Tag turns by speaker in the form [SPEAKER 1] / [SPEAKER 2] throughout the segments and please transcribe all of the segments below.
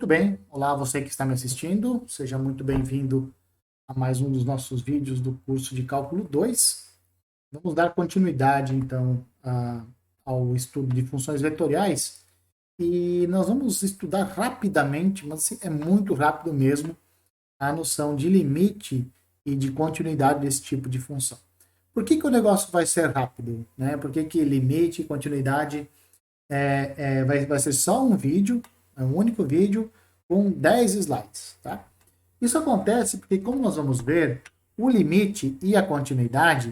[SPEAKER 1] Muito bem, olá você que está me assistindo, seja muito bem-vindo a mais um dos nossos vídeos do curso de Cálculo 2. Vamos dar continuidade, então, ao estudo de funções vetoriais e nós vamos estudar rapidamente, mas assim, é muito rápido mesmo, a noção de limite e de continuidade desse tipo de função. Por que o negócio vai ser rápido? Né? Por que limite e continuidade vai ser só um vídeo, um único vídeo, com 10 slides. Tá? Isso acontece porque, como nós vamos ver, o limite e a continuidade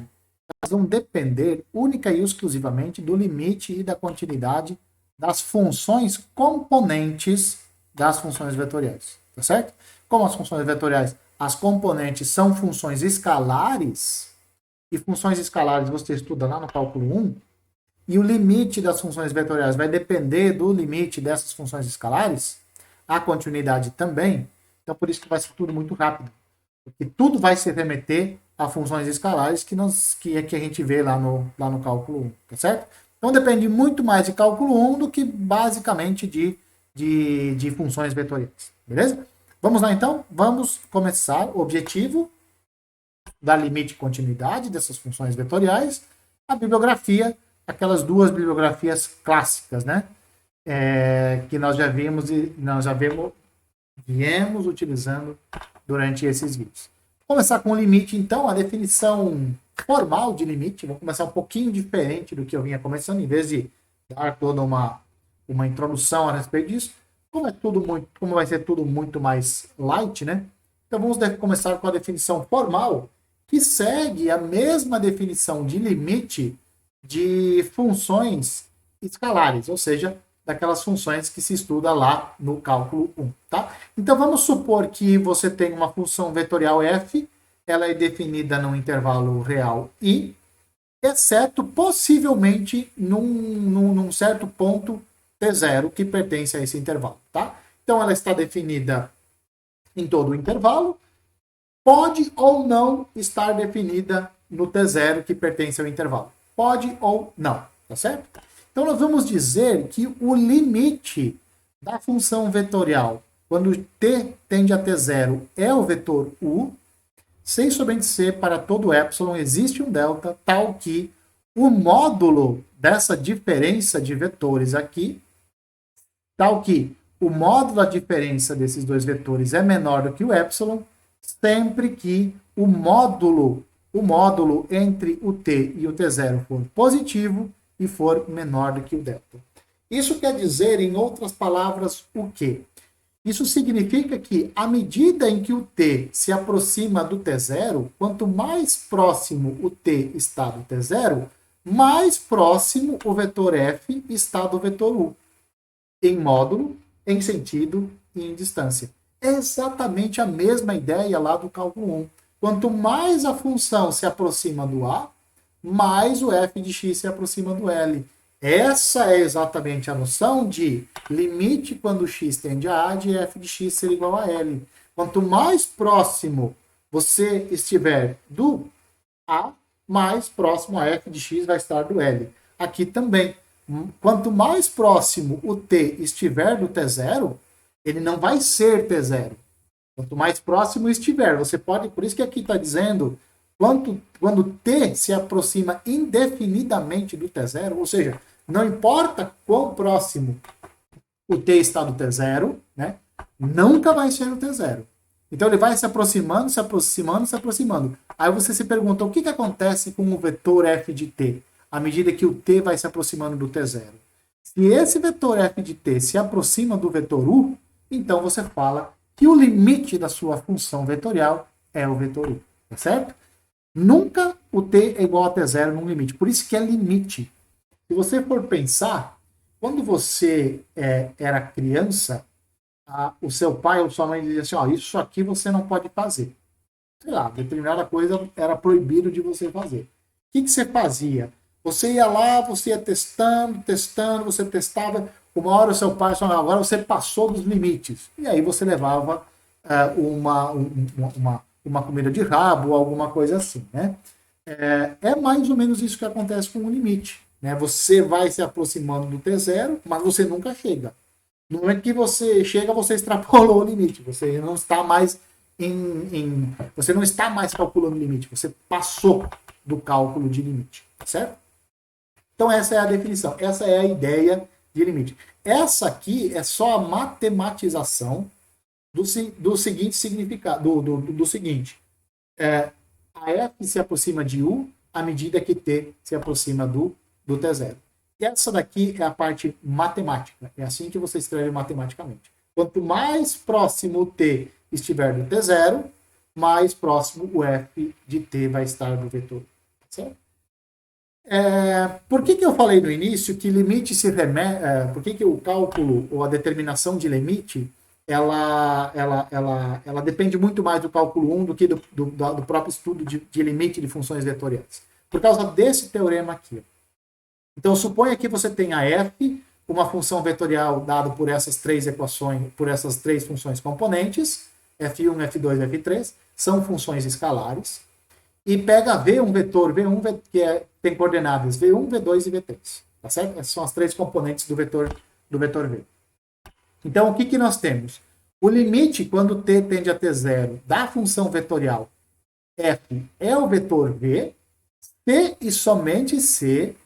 [SPEAKER 1] elas vão depender única e exclusivamente do limite e da continuidade das funções componentes das funções vetoriais. Tá certo? Como as funções vetoriais, as componentes são funções escalares, e funções escalares você estuda lá no cálculo 1, e o limite das funções vetoriais vai depender do limite dessas funções escalares, a continuidade também, então por isso que vai ser tudo muito rápido, porque tudo vai se remeter a funções escalares que a gente vê lá no cálculo 1, tá certo? Então depende muito mais de cálculo 1 do que basicamente de funções vetoriais, beleza? Vamos lá então, vamos começar o objetivo da limite e continuidade dessas funções vetoriais, a bibliografia, aquelas duas bibliografias clássicas, né? Que nós já vimos e viemos utilizando durante esses vídeos. Vou começar com o limite, então, a definição formal de limite. Vou começar um pouquinho diferente do que eu vinha começando, em vez de dar toda uma introdução a respeito disso. Como vai ser tudo muito mais light, né? Então vamos começar com a definição formal, que segue a mesma definição de limite de funções escalares, ou seja, daquelas funções que se estuda lá no cálculo 1, tá? Então vamos supor que você tem uma função vetorial f, ela é definida num intervalo real i, exceto possivelmente num certo ponto t0 que pertence a esse intervalo, tá? Então ela está definida em todo o intervalo, pode ou não estar definida no t0 que pertence ao intervalo. Pode ou não, tá certo? Então nós vamos dizer que o limite da função vetorial, quando t tende a t0, é o vetor u, sem somente ser para todo epsilon existe um delta, tal que o módulo dessa diferença de vetores aqui, tal que o módulo da diferença desses dois vetores é menor do que o epsilon, sempre que o módulo entre o t e o t0 for positivo e for menor do que o delta. Isso quer dizer, em outras palavras, o quê? Isso significa que, à medida em que o t se aproxima do t0, quanto mais próximo o t está do t0, mais próximo o vetor f está do vetor u, em módulo, em sentido e em distância. É exatamente a mesma ideia lá do cálculo 1. Quanto mais a função se aproxima do A, mais o f de x se aproxima do L. Essa é exatamente a noção de limite quando x tende a A de f de x ser igual a L. Quanto mais próximo você estiver do A, mais próximo a f de x vai estar do L. Aqui também. Quanto mais próximo o t estiver do t0, ele não vai ser t0. Quanto mais próximo estiver, você pode, por isso que aqui está dizendo, quando t se aproxima indefinidamente do t0, ou seja, não importa quão próximo o t está do t0, né, nunca vai ser o t0. Então ele vai se aproximando, se aproximando, se aproximando. Aí você se pergunta, o que acontece com o vetor f de t, à medida que o t vai se aproximando do t0? Se esse vetor f de t se aproxima do vetor u, então você fala que o limite da sua função vetorial é o vetor u, tá certo? Nunca o t é igual a t0 num limite, por isso que é limite. Se você for pensar, quando você era criança, o seu pai ou sua mãe dizia assim, ó, isso aqui você não pode fazer. Sei lá, determinada coisa era proibido de você fazer. O que você fazia? Você ia lá, você ia testando, você testava. Uma hora o seu pai falava, agora você passou dos limites. E aí você levava uma comida de rabo, alguma coisa assim, né? É mais ou menos isso que acontece com o limite. Né? Você vai se aproximando do T0, mas você nunca chega. No momento que você chega, você extrapolou o limite. Você não está mais você não está mais calculando o limite. Você passou do cálculo de limite, certo? Então essa é a definição. Essa é a ideia de limite. Essa aqui é só a matematização do seguinte significado, do seguinte. A f se aproxima de u à medida que t se aproxima do t0. Essa daqui é a parte matemática. É assim que você escreve matematicamente. Quanto mais próximo o t estiver do t0, mais próximo o f de t vai estar do vetor. Certo? Por que eu falei no início que limite se remete... por que o cálculo ou a determinação de limite ela depende muito mais do cálculo 1 do que do próprio estudo de limite de funções vetoriais? Por causa desse teorema aqui. Então, suponha que você tenha f, uma função vetorial dada por essas três equações, por essas três funções componentes, f1, f2, f3, são funções escalares, e pega v, um vetor v1, que tem coordenadas v1, v2 e v3. Tá certo? Essas são as três componentes do vetor v. Então, o que nós temos? O limite, quando t tende a t0, da função vetorial f é o vetor v, se e somente se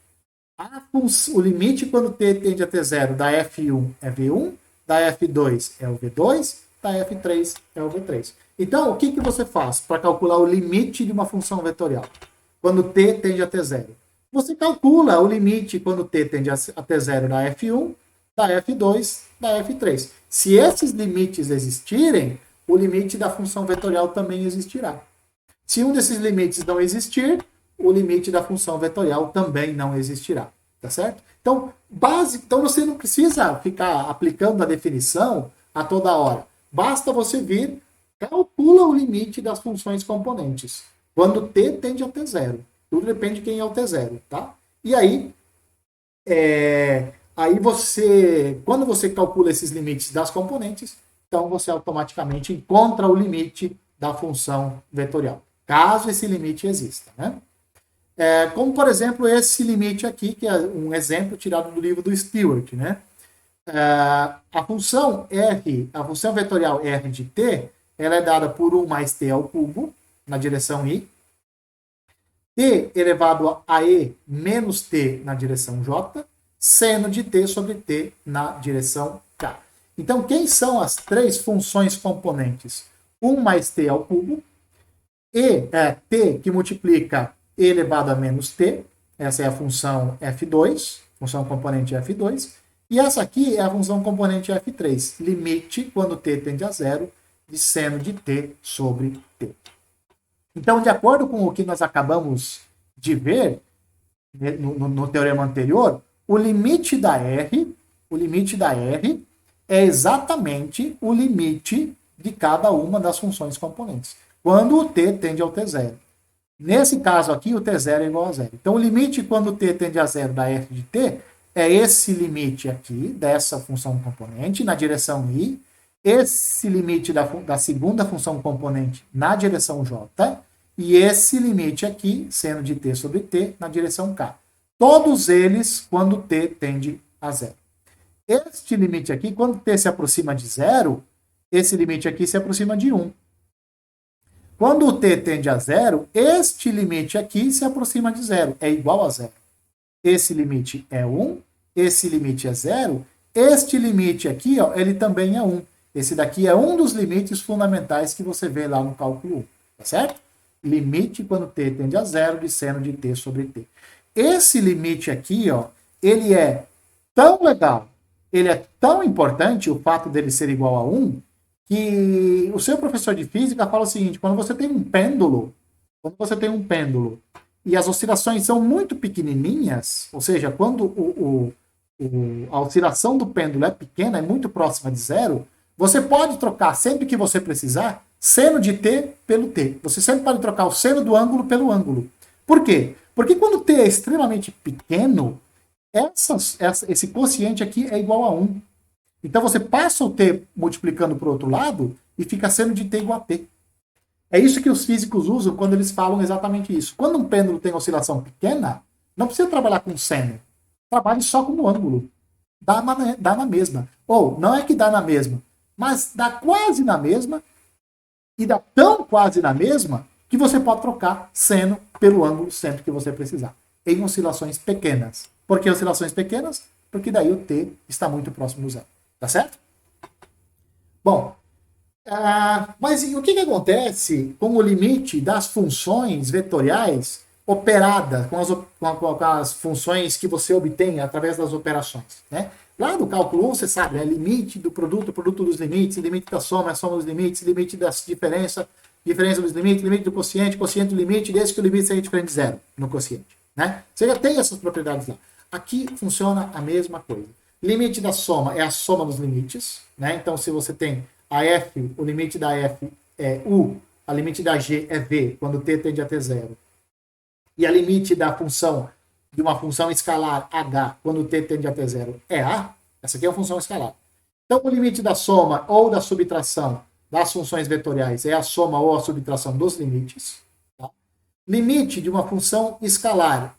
[SPEAKER 1] o limite, quando t tende a t0, da f1 é v1, da f2 é o v2, da f3 é o v3. Então, o que você faz para calcular o limite de uma função vetorial? Quando t tende a t0. Você calcula o limite quando t tende a t0 da f1, da f2, da f3. Se esses limites existirem, o limite da função vetorial também existirá. Se um desses limites não existir, o limite da função vetorial também não existirá. Tá certo? Então, então você não precisa ficar aplicando a definição a toda hora. Basta você vir, calcula o limite das funções componentes. Quando t tende a t0. Tudo depende de quem é o t0, tá? E aí, quando você calcula esses limites das componentes, então você automaticamente encontra o limite da função vetorial, caso esse limite exista, né? Como, por exemplo, esse limite aqui, que é um exemplo tirado do livro do Stewart, né? A função r, a função vetorial r de t, ela é dada por 1 mais t ao cubo, na direção i, t elevado a e menos t na direção j, seno de t sobre t na direção k. Então, quem são as três funções componentes? 1 mais t ao cubo, t que multiplica e elevado a menos t, essa é a função f2, função componente f2, e essa aqui é a função componente f3, limite, quando t tende a zero, de seno de t sobre t. Então, de acordo com o que nós acabamos de ver no teorema anterior, o limite da R é exatamente o limite de cada uma das funções componentes, quando o t tende ao t0. Nesse caso aqui, o t0 é igual a zero. Então, o limite quando t tende a zero da f de t é esse limite aqui, dessa função componente, na direção i, esse limite da segunda função componente na direção j, e esse limite aqui, seno de t sobre t, na direção k. Todos eles quando t tende a zero. Este limite aqui, quando t se aproxima de zero, esse limite aqui se aproxima de 1. Quando o t tende a zero, este limite aqui se aproxima de zero, é igual a zero. Esse limite é 1, esse limite é 0, este limite aqui, ó, ele também é 1. Esse daqui é um dos limites fundamentais que você vê lá no cálculo 1, tá certo? Limite quando t tende a zero de seno de t sobre t. Esse limite aqui, ó, ele é tão legal, ele é tão importante, o fato dele ser igual a 1, que o seu professor de física fala o seguinte: quando você tem um pêndulo e as oscilações são muito pequenininhas, ou seja, quando a oscilação do pêndulo é pequena, é muito próxima de zero, você pode trocar, sempre que você precisar, seno de t pelo t. Você sempre pode trocar o seno do ângulo pelo ângulo. Por quê? Porque quando t é extremamente pequeno, esse quociente aqui é igual a 1. Então você passa o t multiplicando para o outro lado e fica seno de t igual a t. É isso que os físicos usam quando eles falam exatamente isso. Quando um pêndulo tem oscilação pequena, não precisa trabalhar com seno. Trabalhe só com o ângulo. dá na mesma. Ou, não é que dá na mesma, mas dá quase na mesma, e dá tão quase na mesma, que você pode trocar seno pelo ângulo sempre que você precisar, em oscilações pequenas. Por que oscilações pequenas? Porque daí o t está muito próximo do zero. Tá certo? Bom, mas o que acontece com o limite das funções vetoriais operadas, com as funções que você obtém através das operações? Né? Lá no cálculo 1, você sabe, né? Limite do produto, produto dos limites, limite da soma, a soma dos limites, limite da diferença, diferença dos limites, limite do quociente, quociente do limite, desde que o limite seja diferente de zero no quociente. Né? Você já tem essas propriedades lá. Aqui funciona a mesma coisa. Limite da soma é a soma dos limites. Né? Então, se você tem a f, o limite da f é u, a limite da g é v, quando t tende a t0. E a limite da função, de uma função escalar h, quando t tende a t0, é a. Essa aqui é a função escalar. Então, o limite da soma ou da subtração das funções vetoriais é a soma ou a subtração dos limites. Tá? Limite de uma função escalar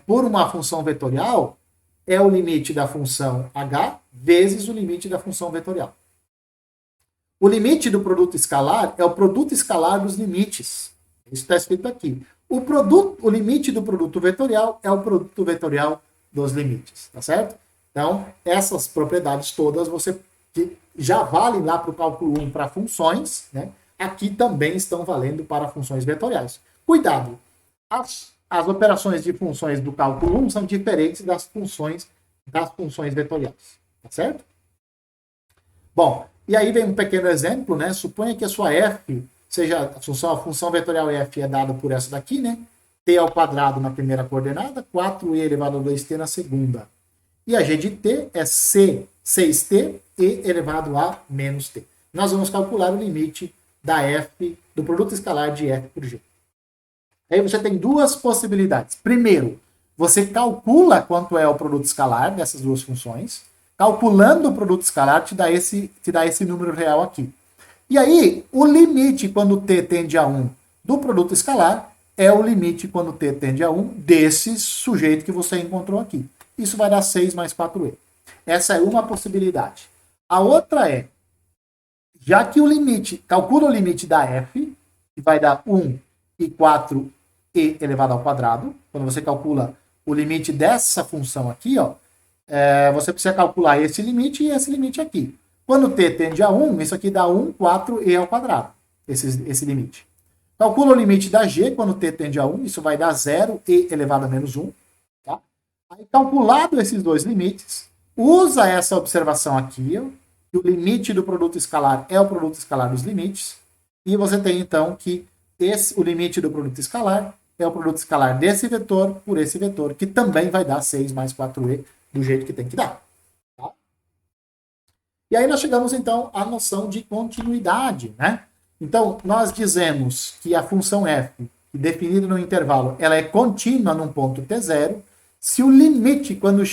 [SPEAKER 1] por uma função vetorial é o limite da função h vezes o limite da função vetorial. O limite do produto escalar é o produto escalar dos limites. Isso está escrito aqui. O limite do produto vetorial é o produto vetorial dos limites. Tá certo? Então, essas propriedades todas você que já valem lá para o cálculo 1 para funções, né? Aqui também estão valendo para funções vetoriais. Cuidado! As operações de funções do cálculo 1 são diferentes das funções vetoriais. Tá certo? Bom, e aí vem um pequeno exemplo, né? Suponha que a sua f seja a função vetorial f é dada por essa daqui, né? T ao quadrado na primeira coordenada, 4e elevado a 2t na segunda. E a g de t é 6t e elevado a menos t. Nós vamos calcular o limite da f, do produto escalar de f por g. Aí você tem duas possibilidades. Primeiro, você calcula quanto é o produto escalar dessas duas funções. Calculando o produto escalar, te dá esse número real aqui. E aí, o limite quando t tende a 1 do produto escalar é o limite quando t tende a 1 desse sujeito que você encontrou aqui. Isso vai dar 6 mais 4e. Essa é uma possibilidade. A outra é, já que calcula o limite da f, que vai dar 1 e 4e elevado ao quadrado. Quando você calcula o limite dessa função aqui, ó, você precisa calcular esse limite e esse limite aqui. Quando t tende a 1, isso aqui dá 1, 4e ao quadrado, esse limite. Calcula o limite da g quando t tende a 1, isso vai dar 0e elevado a menos 1. Tá? Aí, calculado esses dois limites, usa essa observação aqui, ó, que o limite do produto escalar é o produto escalar dos limites, e você tem então que o limite do produto escalar é o produto escalar desse vetor por esse vetor, que também vai dar 6 mais 4e do jeito que tem que dar. Tá? E aí nós chegamos então à noção de continuidade, né? Então, nós dizemos que a função f, definida no intervalo, ela é contínua num ponto t0, se o limite, quando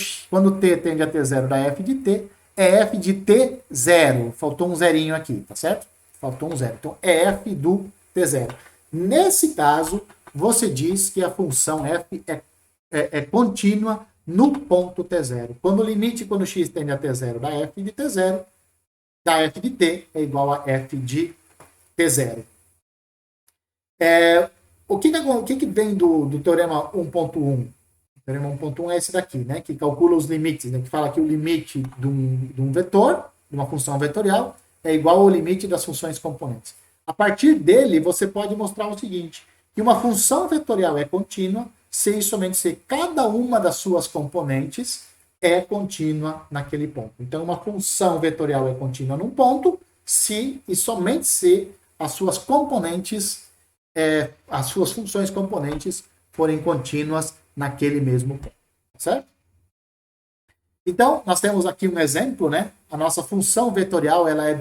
[SPEAKER 1] t tende a t0 da f de t, é f de t0. Faltou um zerinho aqui, tá certo? Faltou um zero. Então, é f do t0. Nesse caso, você diz que a função f é contínua no ponto t0. Quando o limite, quando x tende a t0 da f de t0, da f de t é igual a f de t0. O que vem do teorema 1.1? O teorema 1.1 é esse daqui, né? Que calcula os limites, né? Que fala que o limite de um vetor, de uma função vetorial, é igual ao limite das funções componentes. A partir dele, você pode mostrar o seguinte, que uma função vetorial é contínua se e somente se cada uma das suas componentes é contínua naquele ponto. Então, uma função vetorial é contínua num ponto se e somente se as suas componentes, as suas funções componentes forem contínuas naquele mesmo ponto. Certo? Então, nós temos aqui um exemplo, né? A nossa função vetorial ela é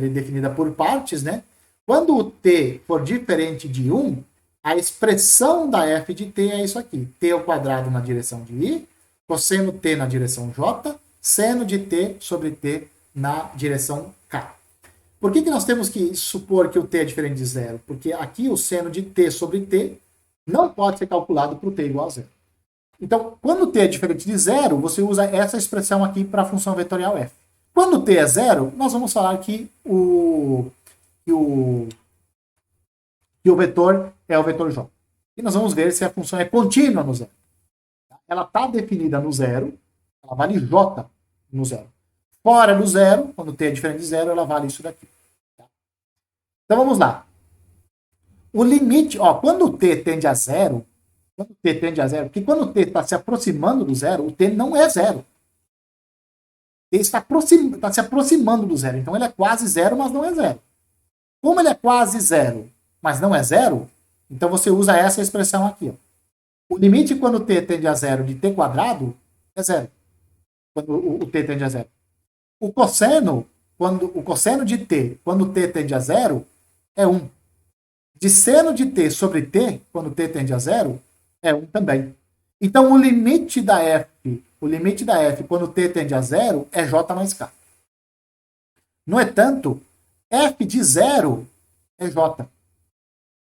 [SPEAKER 1] definida por partes, né? Quando o t for diferente de 1, a expressão da f de t é isso aqui. T ao quadrado na direção de i, cosseno t na direção j, seno de t sobre t na direção k. Por que nós temos que supor que o t é diferente de zero? Porque aqui o seno de t sobre t não pode ser calculado para o t igual a zero. Então, quando t é diferente de zero, você usa essa expressão aqui para a função vetorial f. Quando t é zero, nós vamos falar que que o vetor é o vetor j. E nós vamos ver se a função é contínua no zero. Ela está definida no zero, ela vale j no zero. Fora do zero, quando t é diferente de zero, ela vale isso daqui. Então vamos lá. O limite, quando t tende a zero, porque quando o t está se aproximando do zero, o t não é zero. O t está se aproximando do zero. Então ele é quase zero, mas não é zero. Como ele é quase zero, mas não é zero, então você usa essa expressão aqui. Ó. O limite quando t tende a zero de t quadrado é zero. Quando o t tende a zero. O cosseno de t, quando t tende a zero, é 1. De seno de t sobre t, quando t tende a zero, é 1 também. Então, o limite da f quando t tende a zero é j mais k. No entanto, f de zero é j.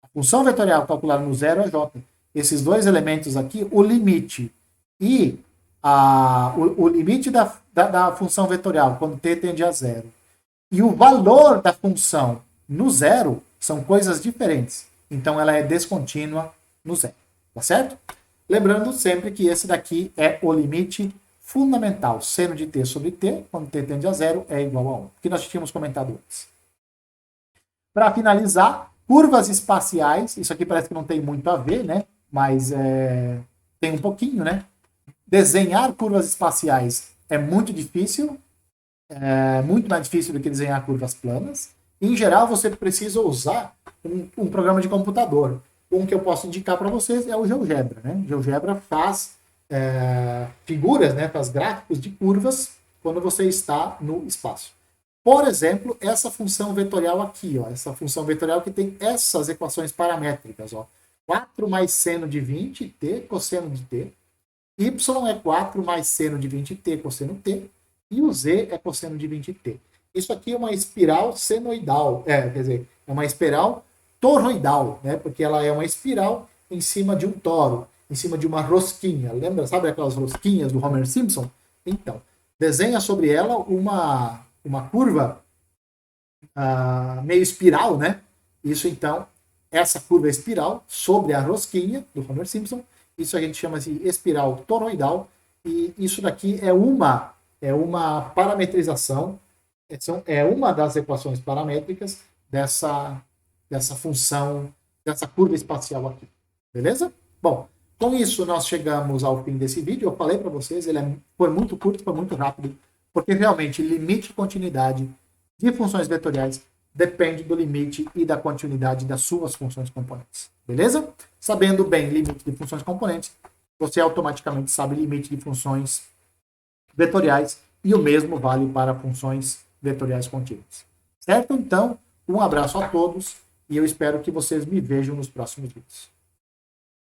[SPEAKER 1] A função vetorial calculada no zero é j. Esses dois elementos aqui, o limite e o limite da função vetorial quando t tende a zero e o valor da função no zero são coisas diferentes. Então, ela é descontínua no zero. Tá certo? Lembrando sempre que esse daqui é o limite fundamental. Seno de t sobre t, quando t tende a zero, é igual a 1. Que nós tínhamos comentado antes. Para finalizar, curvas espaciais. Isso aqui parece que não tem muito a ver, né? Mas tem um pouquinho, né? Desenhar curvas espaciais é muito difícil. É muito mais difícil do que desenhar curvas planas. Em geral, você precisa usar um programa de computador. Um que eu posso indicar para vocês é o GeoGebra. Né? O GeoGebra faz figuras, né? Faz gráficos de curvas quando você está no espaço. Por exemplo, essa função vetorial aqui, ó, essa função vetorial que tem essas equações paramétricas. Ó, 4 mais seno de 20t cosseno de t. Y é 4 mais seno de 20t cosseno t. E o z é cosseno de 20t. Isso aqui é uma espiral senoidal. Quer dizer, é uma espiral toroidal, né? Porque ela é uma espiral em cima de um toro, em cima de uma rosquinha. Lembra? Sabe aquelas rosquinhas do Homer Simpson? Então, desenha sobre ela uma curva meio espiral, né? Isso, então, essa curva espiral sobre a rosquinha do Homer Simpson, isso a gente chama de espiral toroidal, e isso daqui é uma parametrização, é uma das equações paramétricas dessa função, dessa curva espacial aqui. Beleza? Bom, com isso nós chegamos ao fim desse vídeo. Eu falei para vocês, ele foi muito curto, foi muito rápido, porque realmente limite de continuidade de funções vetoriais depende do limite e da continuidade das suas funções componentes. Beleza? Sabendo bem limite de funções componentes, você automaticamente sabe limite de funções vetoriais, e o mesmo vale para funções vetoriais contínuas. Certo? Então, um abraço a todos e eu espero que vocês me vejam nos próximos vídeos.